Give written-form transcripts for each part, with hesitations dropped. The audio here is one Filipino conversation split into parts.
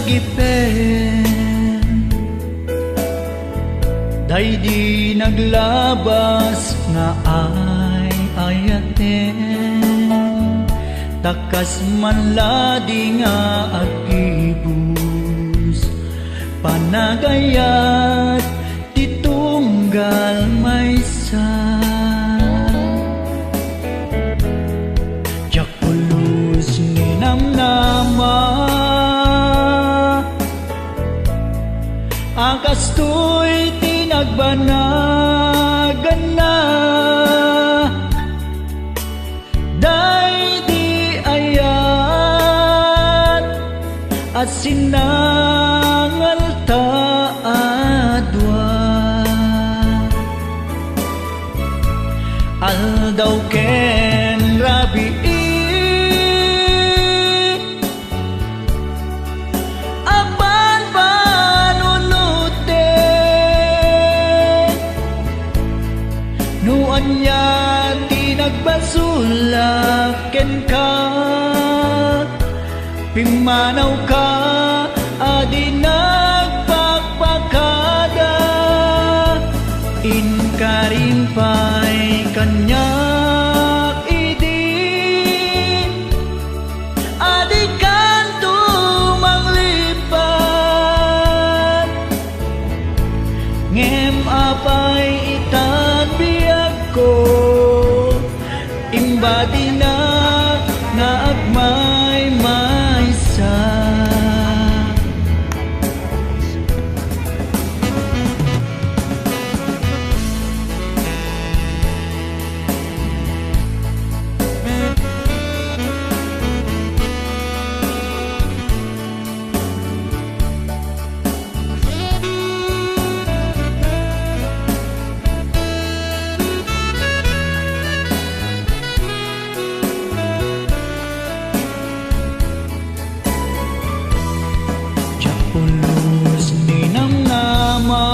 gipen, day di naglabas nga ay ayaten, takas manladi nga agibus, panagayat titunggal maysa. Jakulus ninamnama, agastoy tinagbanagan na, day di ayat at sinangal taadwa. Aldaw ken rabii apan panunute, nuan niya tinagbasulaken ka, pimanaw ka adi nagpakpakada, inkarimpay kanyak idin, adi kanto manglipat, ngem apay itan biag ko, imbadi na nga agmay maysa. Jakulus ninamnama,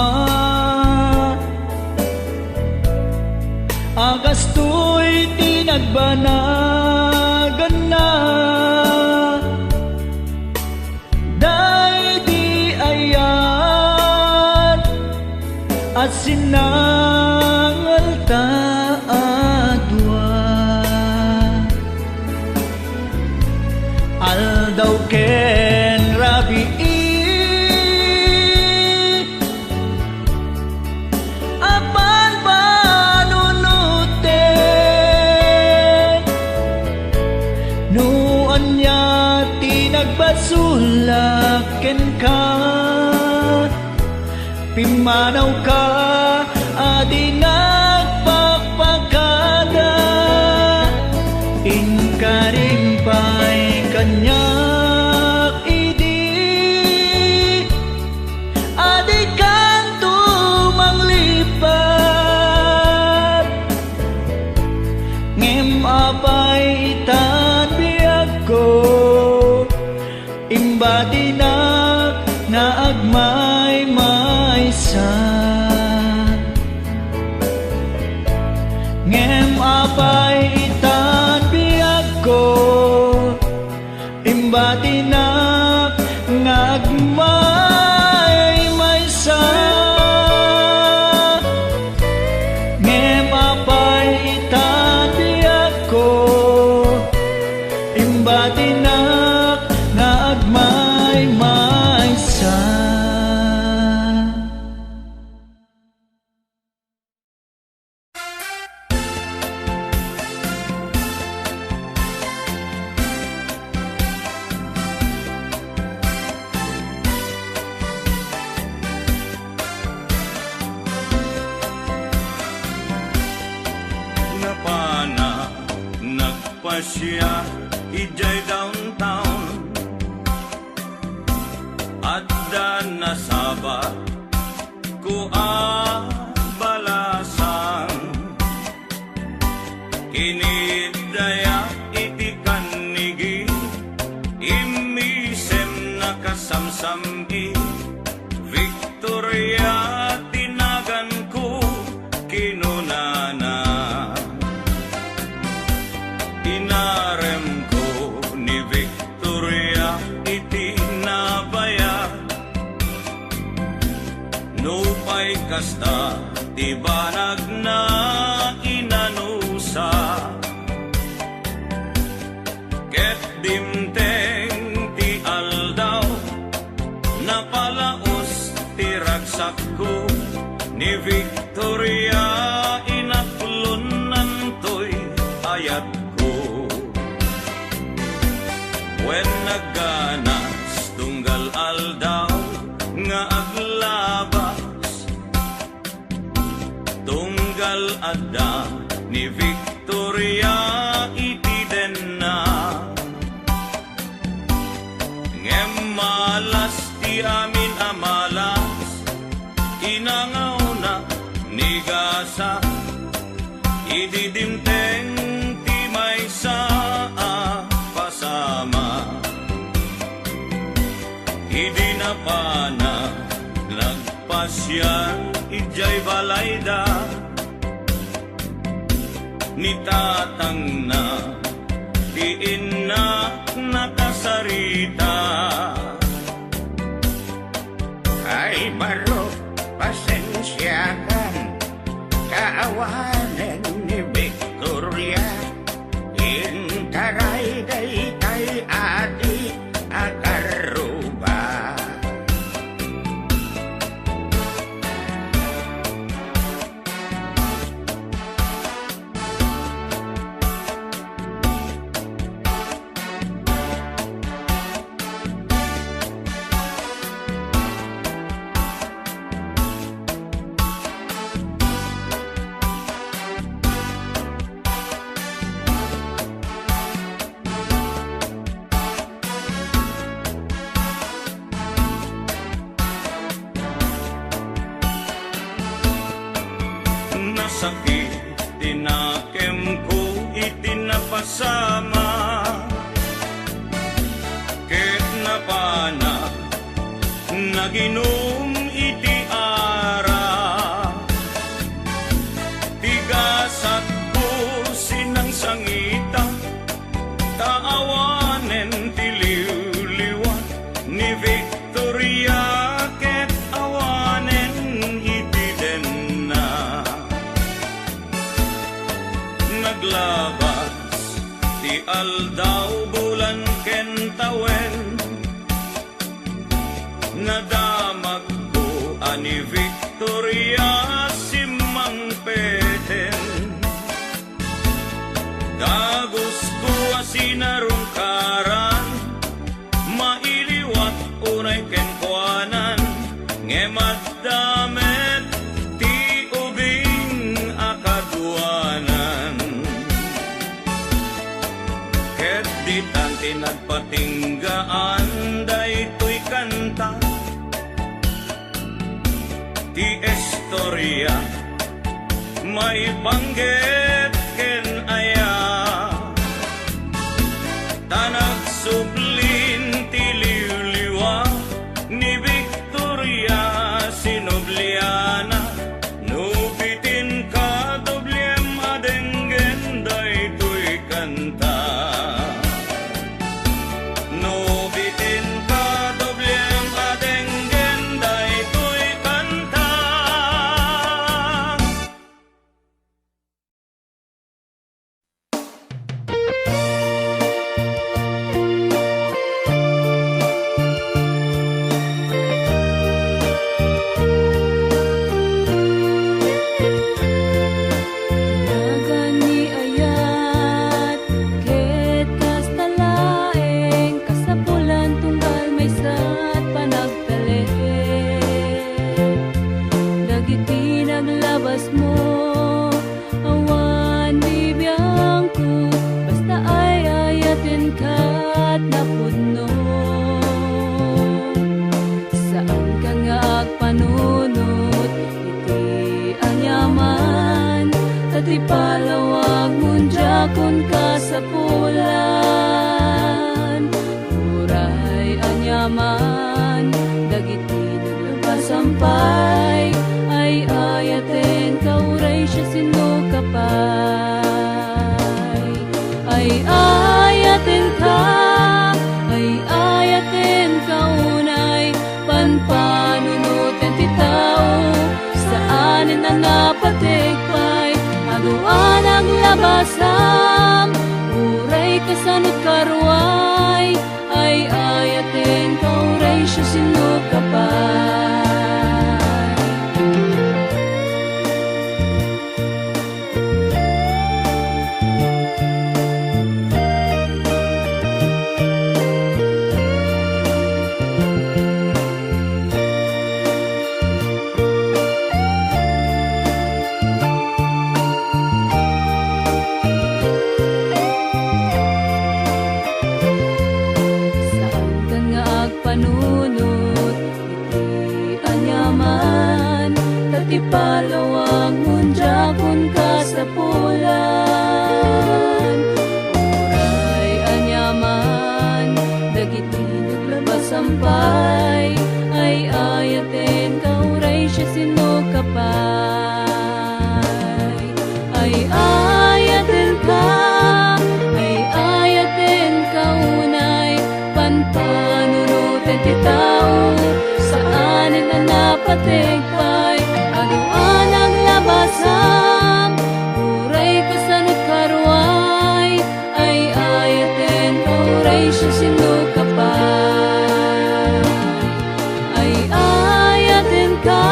agastoy tinagbanagan na, day di ayat at sinangal taadwa. Aldaw ken rabii apan panunute, nuan niya tinagbasulaken ka, pimanaw ka adi nagpakpakada, inkarimpay kanyak idi, adi kanto manglipat, ngem apay itan biag ko, imbadi na nga agmay maysa. Ngem apay itan biag ko, imbadi na nga agmay maysa. Ngem apay itan biag ko, imbadi na nga agmay maysa. Napana nagpasya ijay downtown, adda nasaba ko balasan, kinidaya iti kanigi, imisem nakasamsamgi, Victoria tinagan ko kinunana. Inarem ko ni Victoria iti nabay kasta ti banag na inanusa ket dimteng ti aldaw napalaos ti ragsak ko ni Victoria inaklon nantoy ayat ko when nagganas tunggal aldaw nga aglabas tunggal adda ni Victoria iti den na ngem malas ti amin amalas inangaw na ni gasa ididimteng ti may saa pasama idi na pana nagpasyan ijay balayda ni tatang na ti inna nakasarita ay baro pasensyakan kaawanan ni Victoria intaray day kay ati akaruba sakit tinakem ko itinapasama ket napana naginom iti ara tigasat ko sinang sangita taawanen tiliw-liwan ni Victoria ket awanen iti den na naglabas ti aldaw bulan ken tawen nadamag ko ani Victoria simang peten dagos ko asinarungkaran mailiwat unay ken kuanan ngemat damet ti ubing akaduanan ket ditan tinagpatinggaan daytoy kanta ti istorya may banggit ken aya tanag sublin ti liwliwa ni Victoria sinobliana nubitin ka doblem adenggen daytoy kanta nubitin ka doblem adenggen daytoy kanta. Palawag munjakon ka sa pulan uray anyaman dagiti naglapasampay ay ayaten ka uray siya sinukapay ay ayaten ka unay panpanunutan ti tao sa labasam, uray kasanot karuay, ay ayaten kauray siya sinukapay. Panunot, iti anyaman, tatipalawang hunjakon ka sa pulan. Oray anyaman, dagiti naglabas sampay, ay ayaten kauray siya sinukapay. Ay ayaten ka, ay ayaten kaunay, panpanunot ti tao, saanin na napatigpay, anuan ang labasam, uray kasanot karuay, ay ayaten kauray siya sinukapay. Ay ayaten ka,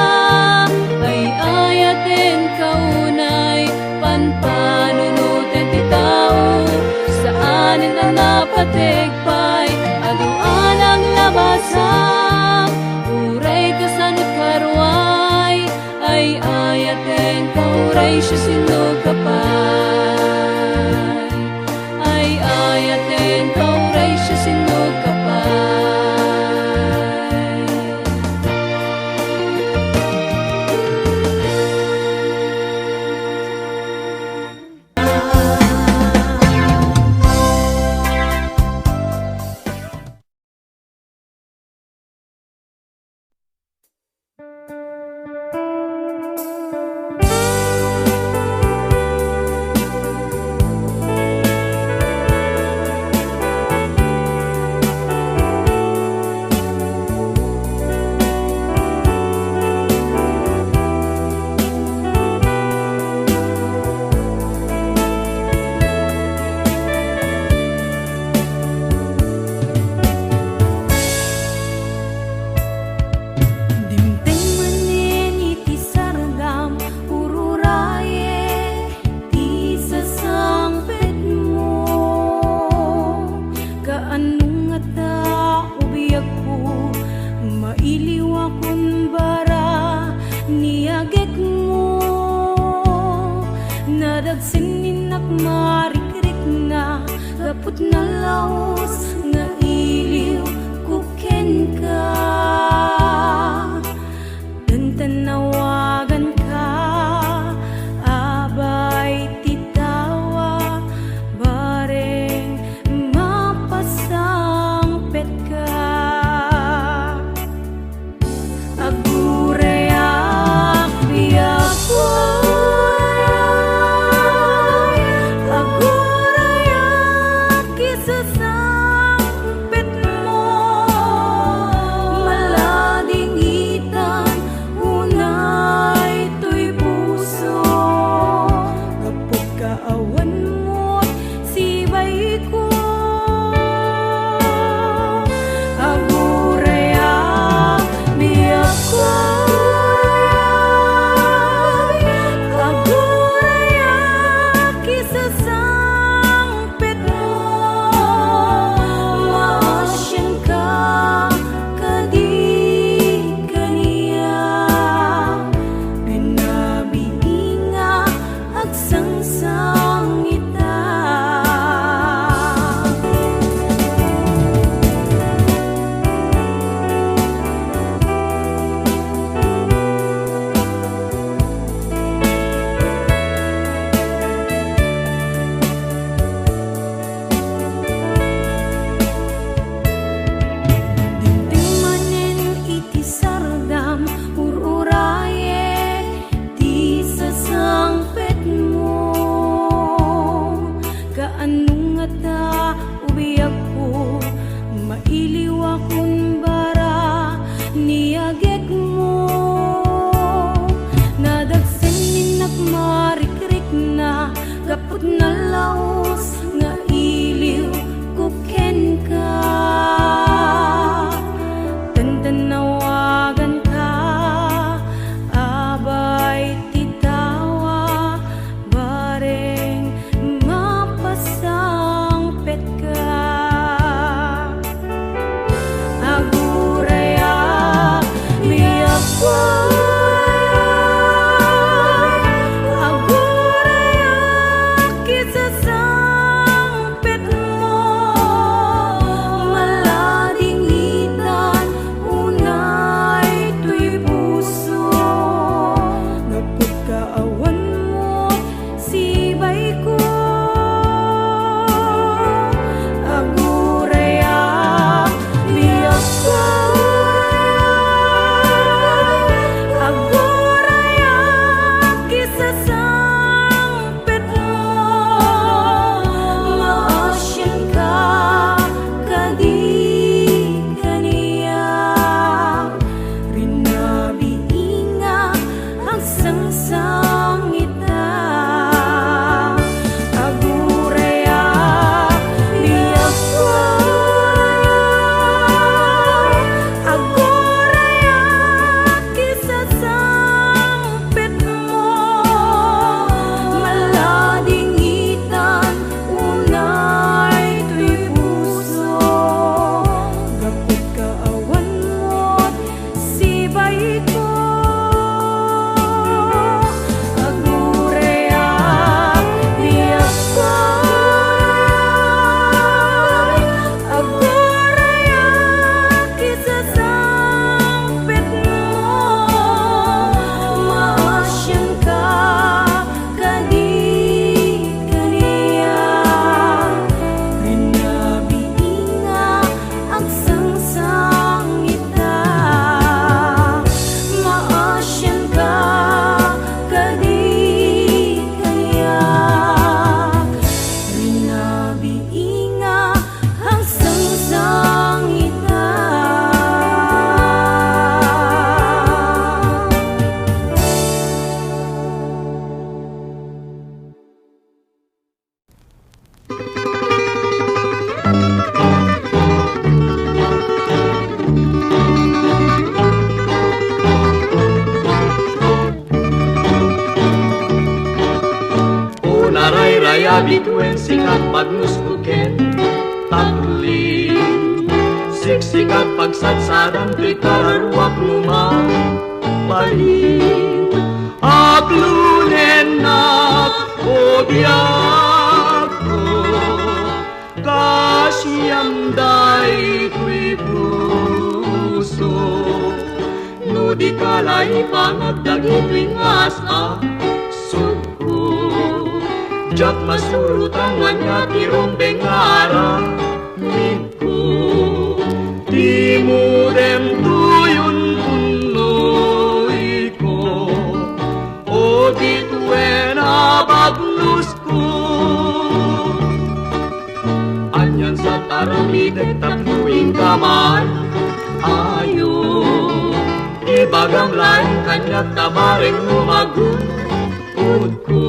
ay ayaten kaunay, panpanunot ti tao, saanin na napatigpay, anuan ang labasam, uray kasanot karuay, ay ayaten kauray siya sinukapay. Ay ayaten kauray siya sinukapay. Kaput na laos nga iliw kuken ka, dan tanawagan ka, abay titawa, bareng mapasangpet ka. Agurayak biyak agurayak kisasang tanawagan ka, abay titawa, bareng mapasangpet ka. Aguraya, biyak ko, aguraya, kisasangpet mo, maladingitan, unay tuy puso, napot kaawan mo, sibay ko. Aguraya, biyak ko, aguraya, kisasangpet mo, maasyan ka, kadi kaniya, rinabiinga ang sangsangita. Aguraya, biyak ko, aguraya, kisasangpet mo, maladingitan, unay tuy puso, gapit kaawan mo't sibay ko. Aguraya, biyak ko, aguraya, kisasangpet mo, maasyan ka, kadi kaniya, rinabiinga ang sangsangita. Maasyan ka, kadi kaniya, rinabiinga ang sangsangita. Unaray raya bituen sikat pagnusbuken Taguling siksikat pagsatsadan tuy kararuak lumang Balik aglunen nak o biyak ko Kasyam day tuy puso No di kalay pangagdagi tuy ngasa suko Jak masurutan wanya tirombeng ara mingko Di mudem tuyun punoy ko O di tuen abaglus ko Anyan sa taramideg tatluing kamay Ayo Ibagang lain kanyak tabareng lumagun Utko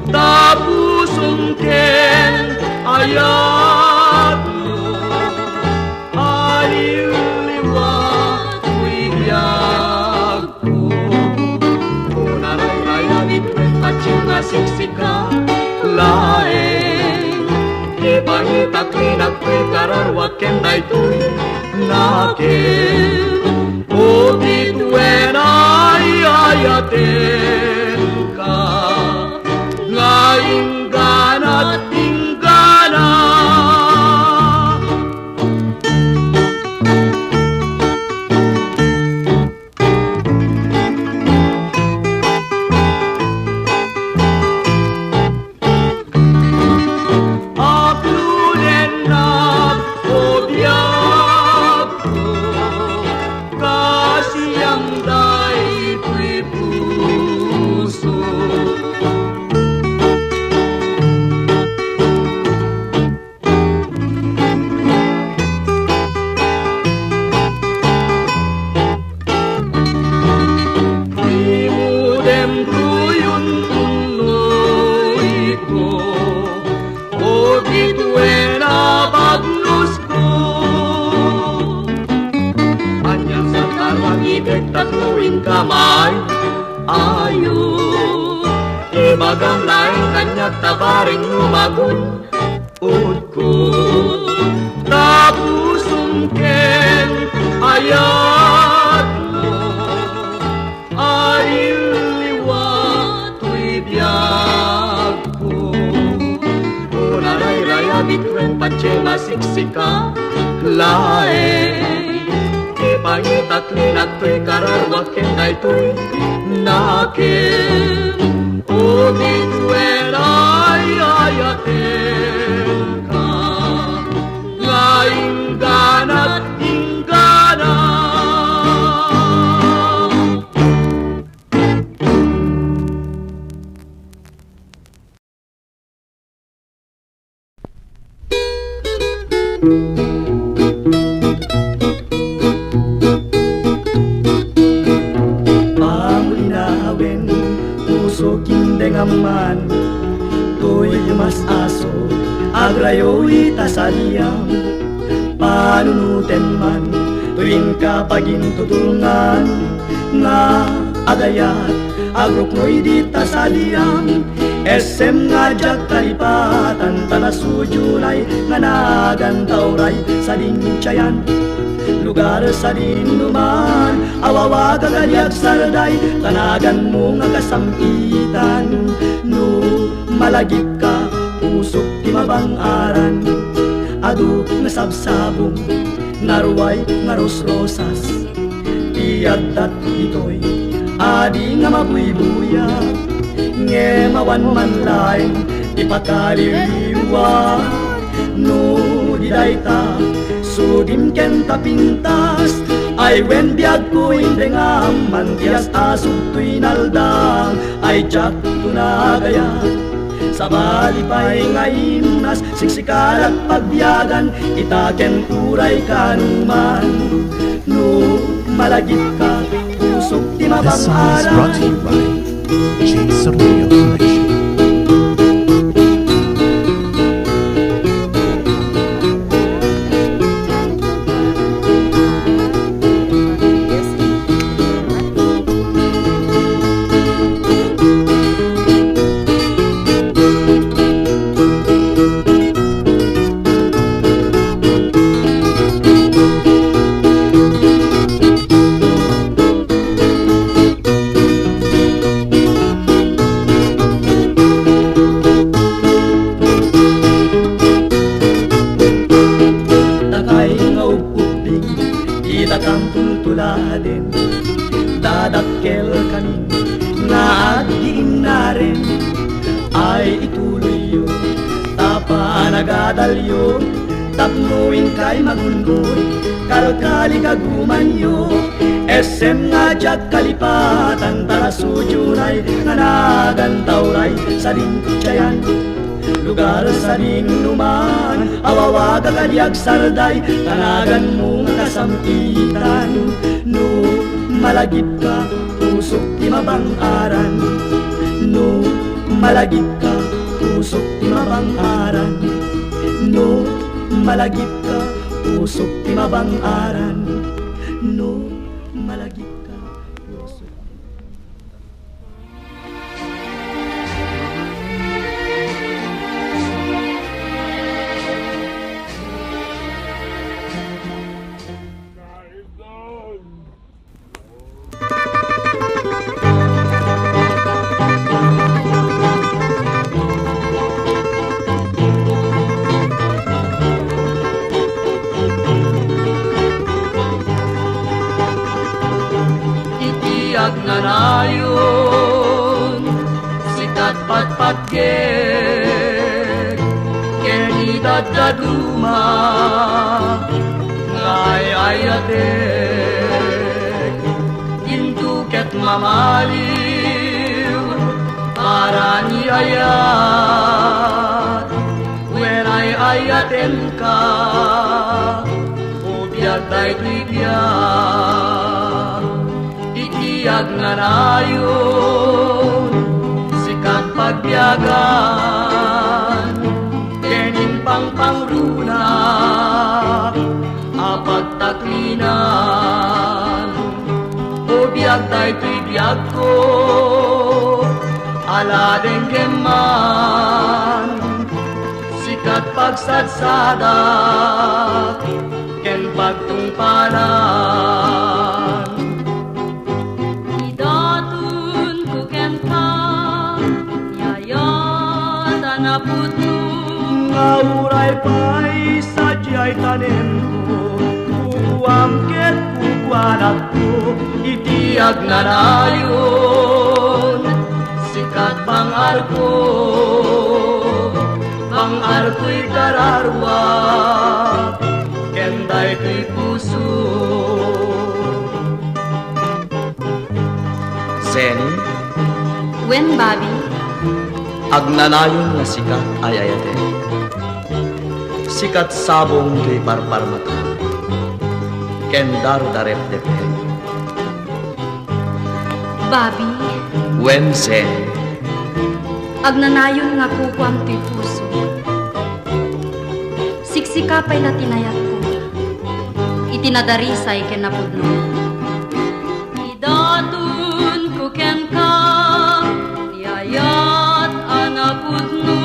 Tapusong ken ayat mo Aliw-liwa tuwiyag ko Unaray-raya bitwen patsyong nasiksika Laeng Ibangitak linagpay kararwak ken daytoy Naken O bitwen ay ayaten ka Ingganat inggana Aglunen na o biyak ko pag-ibig tatluing kamay. Ayo, ibagamlay kanya't tabaring lumagun. Udkod, tapusong ken ayat mo. Ayiliwa tuy biyag ko. Unaray-raya bitwen patse masiksika. Laeng ipangitatli na tuy karawak ken daytoy nakin. O bitwen ay ayaten ka. Ingganat inggana. Pamulinawin, puso kindengaman, tuy mas aso, agrayo'y tasaliyang. Panunuten man, tuwing kapagin tutulungan, nga agayat, agrok mo'y di tasaliyang. SM nga jak kalipatan, tanasujulay, nga nagantauray sa dinsyayan. Lugar sa dinuman, awawag agaliag sarday, tanagan mo nga kasampitan. No malagip ka, usok ti mabang-aran, adu nga sabsabong, naruway nga rosrosas. Tiyadat ito'y adi nga mabuy-buya, nge mawan man laing ipakaliliwa. No didayta, sudim ken tapintas, ay wen biag ko indengam, mantias asog tuy naldang, ay jak tunagaya. Sa balipay nga imnas, siksikan at pagbiyagan, itaken uray kanuman. No malagip ka, usok ti This song is brought to you mabang-aran. by J. Sorrillo Collection. tuladin, dadakkel kami nga agdiin na rin, ay ituloy yun, tapa nagadalyo, tapnuin kay magundoy, kalkali kagumanyo, SM nga jak kalipatan, tarasudyunay, nga nagantauray, sa dinsyayan. Lugar sa dinuman, awawag agadiag sarday, tanagan mo nga kasampitan. No malagip ka, pusok ti mabang-aran. No malagip ka, pusok ti mabang-aran. No malagip ka, pusok ti mabang-aran. No malagip ka, pusok. Itiyak na nayon, sikat patpatgek, kenidad daduma, ngay ayatek, intuket mamaliw, para ni ayat, when ay ayaten ka, ubiyag day tribiyag. Iyag na nayon, sikat pagbiyagan, kening pangpangruna, apat taklinan, biag daytoy biag ko ala denggem man sikat pagsadsada ken pagtungpalan Idatun ko kenta Yayat anaputu nga uray pa'y sadyay tanim ko kukuamket kukuanak ko itiag na nayon sikat pangar ko'y kararwa kenday ko'y puso Zen Wen Bobby agnanayon nga sikat ay ayate sikat sabong to'y parparmata ken darudarep depe Bobby wen Zen Agnanayon nga kukuam to'y puso Siksikapay na tinayat ko Itinadarisay ken napudno Idatun ko ken ka Yayat anapudno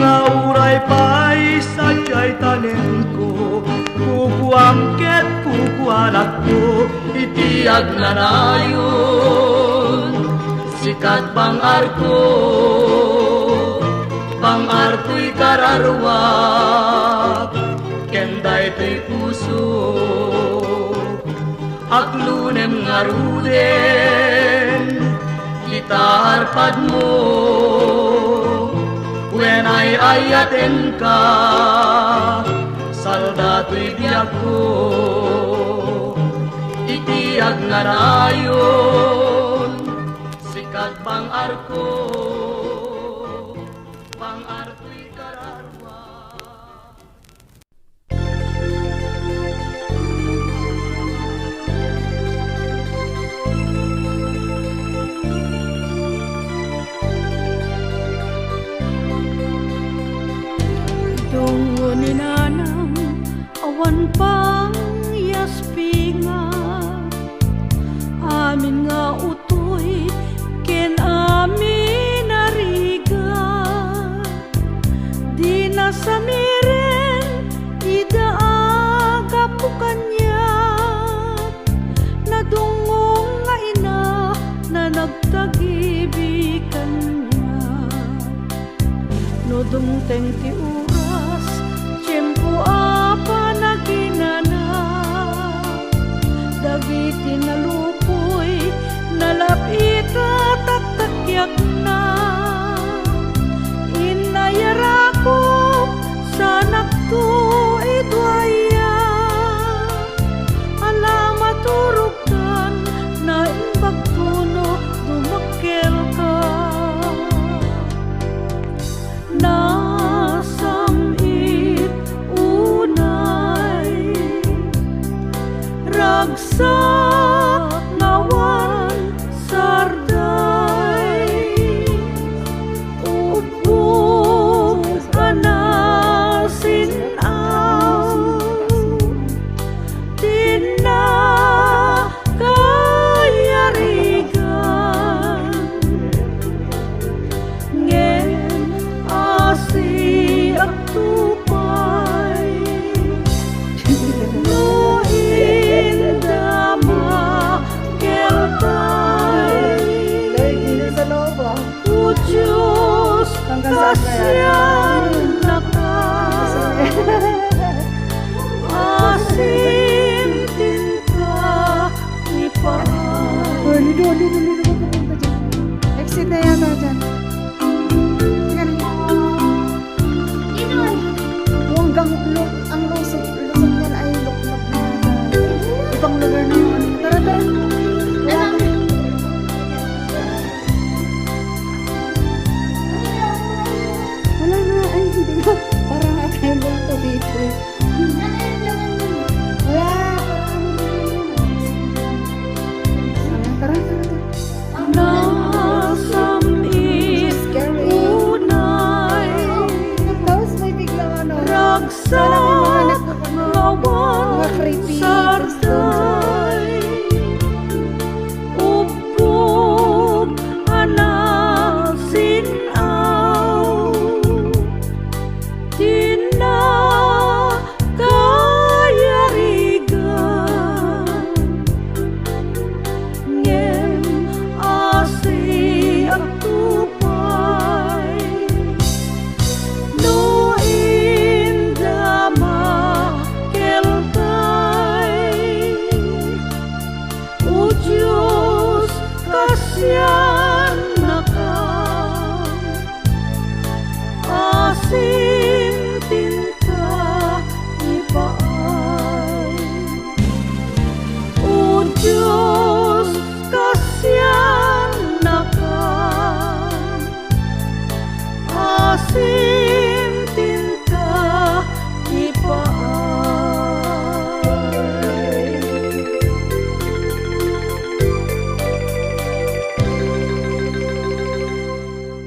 nga uray pa'y sadyay tanim ko kukuamket kukuanak ko itiag na nayon sikat pangar ko'y kararwa kenday to'y puso aklunem nga ruden kita harpad mo when ay ayaten ka salda to'y biag ko itiag nga nayon sikat pangar ko'y kararwa Tungo ni nanang awan pang yaspinga Amin nga utoy ken amin nariga Di na samiren idaaga po kanyat Nadungong nga ina na nagtagibikan niya No dumteng ti oras Tiyempo apa na ginana Dagiti nalupoy Nalapita tatakyak na Inayarakop sa nakto idwaya Alamat turugtan na imbagtuno dumakkel ka Nasamit unay Ragsak ngawan sarday Ubog anasinaw Di na kayarigan Ngem asi at tupay No indama keltay O Diyos kasyan naka Asim tinta ni Paan Exit na yata dyan.